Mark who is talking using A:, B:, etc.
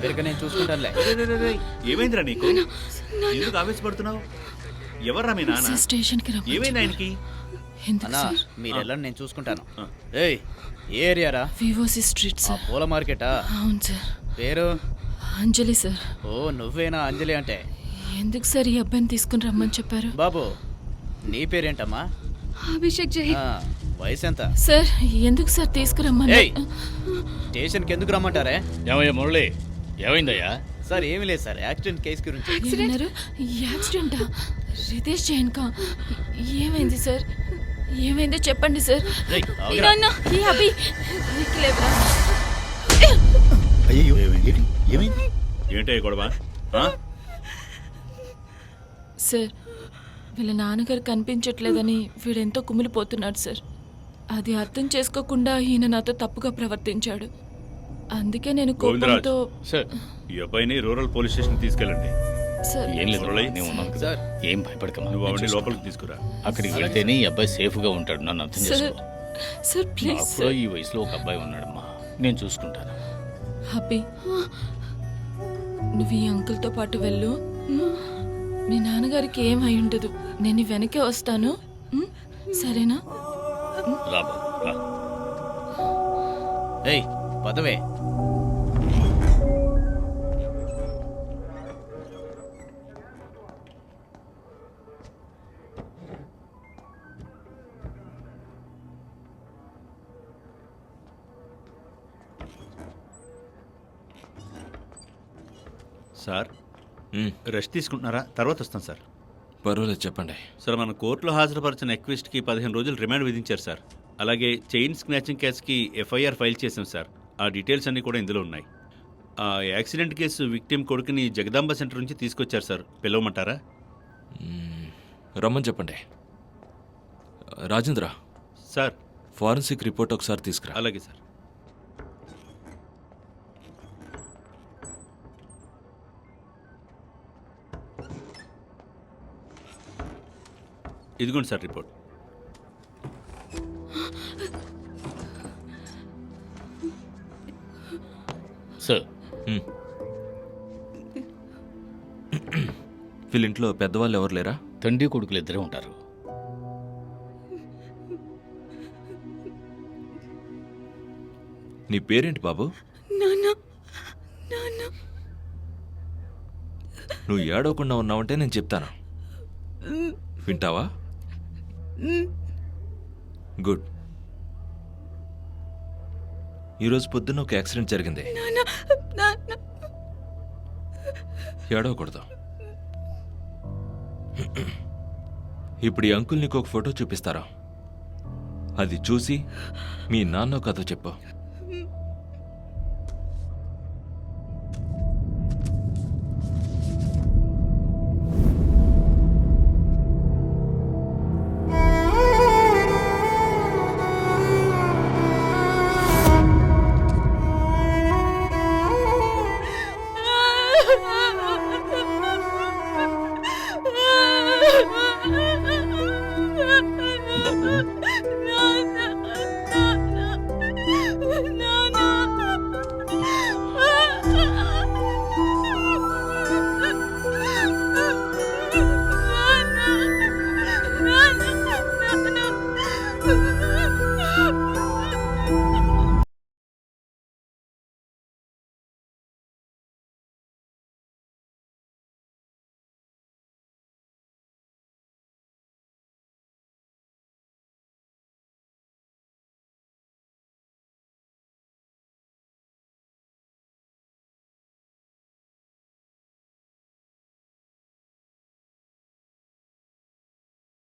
A: ఇక నేను చూసుకుంటానులే.
B: ఏమైందిరా నీకు? ఎందుకు ఆవేశపడుతున్నావు? ఎవర్రా మీ నాన్న?
C: స్టేషన్కి రా.
B: ఏమైంది ఆయనకి?
A: అన్నా మీరు వెళ్ళండి, నేను చూసుకుంటాను. ఏయ్, ఏ ఏరియారా?
C: వివోసి స్ట్రీట్ సార్.
A: పూల మార్కెటా?
C: అవును సార్.
A: పేరు?
C: అంజలి సార్.
A: ఓ నువ్వేనా అంజలి అంటే?
C: ఎందుకు సార్ ఈ అబ్బాయిని తీసుకుని రమ్మని చెప్పారు?
A: బాబు నీ పేరేంటమ్మా?
C: అభిషేక్ జై.
A: వయసు ఎంత?
C: సార్ ఎందుకు సార్ తీసుకురమ్మని?
A: ఏయ్, స్టేషన్కి ఎందుకు రమ్మంటారే?
D: ఏమయ్యా మురళి, ఏమైందయ్యా?
A: సార్ ఏమీ లేదు సార్, యాక్సిడెంట్ కేసు గురించి.
C: యాక్సిడెంటా? రితేష్ జైన్ కా? ఏమైంది సార్? ఏమైందో చెప్పండి సార్.
A: రేయ్, ఆగురా.
C: ఈ అభి లేవరా?
E: అయ్యో ఏమైంది?
B: ఏంటయ్య గొడవ?
C: సార్ వీళ్ళ నాన్నగారు కనిపించట్లేదని వీడెంతో కుమిలిపోతున్నాడు సార్. అది అర్థం చేసుకోకుండా ఈయన నాతో తప్పుగా ప్రవర్తించాడు. అందుకే నేను కోపంతో
D: సార్
B: ఈ అబ్బాయిని రూరల్ పోలీస్ స్టేషన్ తీసుకెళ్ళండి.
C: సార్
D: ఏం లేదు
B: మురళి.
D: నేను ఉన్నాను కదా.
A: సార్.
D: ఏం భయపడకమ్మా,
B: నువ్వు
D: నేను
B: అవన్నీ
D: చూసుకుంటాను.
B: లోపలికి తీసుకురా.
D: అక్కడికి వెళితేనే ఈ అబ్బాయి సేఫ్ గా ఉంటాడు. నన్ను అర్థం
C: సార్
D: చేసుకో.
C: సార్ ప్లీజ్
D: నాకు
C: సార్.
D: ఈ వయసులో ఒక అబ్బాయి ఉన్నాడమ్మా, నేను చూసుకుంటాను.
C: అభి నువ్వు ఈ అంకుల్తో పాటు వెళ్ళు. మీ నాన్నగారికి ఏం అయి ఉండదు. నేను వెనకే వస్తాను, సరేనా?
D: రా బాబు, రా.
A: ఏయ్ పదవే.
B: సార్ రెస్ట్ తీసుకుంటున్నారా? తర్వాత వస్తాం సార్.
F: పర్వాలేదు చెప్పండి.
B: సార్ మన కోర్టులో హాజరుపరిచిన ఎక్విస్ట్కి 15 రోజులు రిమాండ్ విధించారు సార్. అలాగే చైన్ స్నాచింగ్ కేసుకి ఎఫ్ఐఆర్ ఫైల్ చేశాం సార్. ఆ డీటెయిల్స్ అన్నీ కూడా ఇందులో ఉన్నాయి. ఆ యాక్సిడెంట్ కేసు విక్టిమ్ కొడుకుని జగదాంబ సెంటర్ నుంచి తీసుకొచ్చారు సార్. పిలవమంటారా?
F: రమ్మని చెప్పండి. రాజేంద్ర,
B: సార్.
F: ఫారెన్సిక్ రిపోర్ట్ ఒకసారి తీసుకురా.
B: అలాగే సార్. ఇదిగోండి సార్ రిపోర్ట్.
D: సార్
F: వీళ్ళింట్లో పెద్దవాళ్ళు ఎవరు లేరా?
D: తండ్రి కొడుకులు ఇద్దరే ఉంటారు.
F: నీ పేరేంటి బాబు? నువ్వు ఏడవకుండా ఉన్నావంటే నేను చెప్తాను, వింటావా? గుడ్. ఈరోజు పొద్దున్న ఒక యాక్సిడెంట్ జరిగింది. ఏడవకూడదు. ఇప్పుడు ఈ అంకుల్ నీకు ఒక ఫోటో చూపిస్తారా? అది చూసి మీ నాన్న కథ చెప్పు.
D: బాబు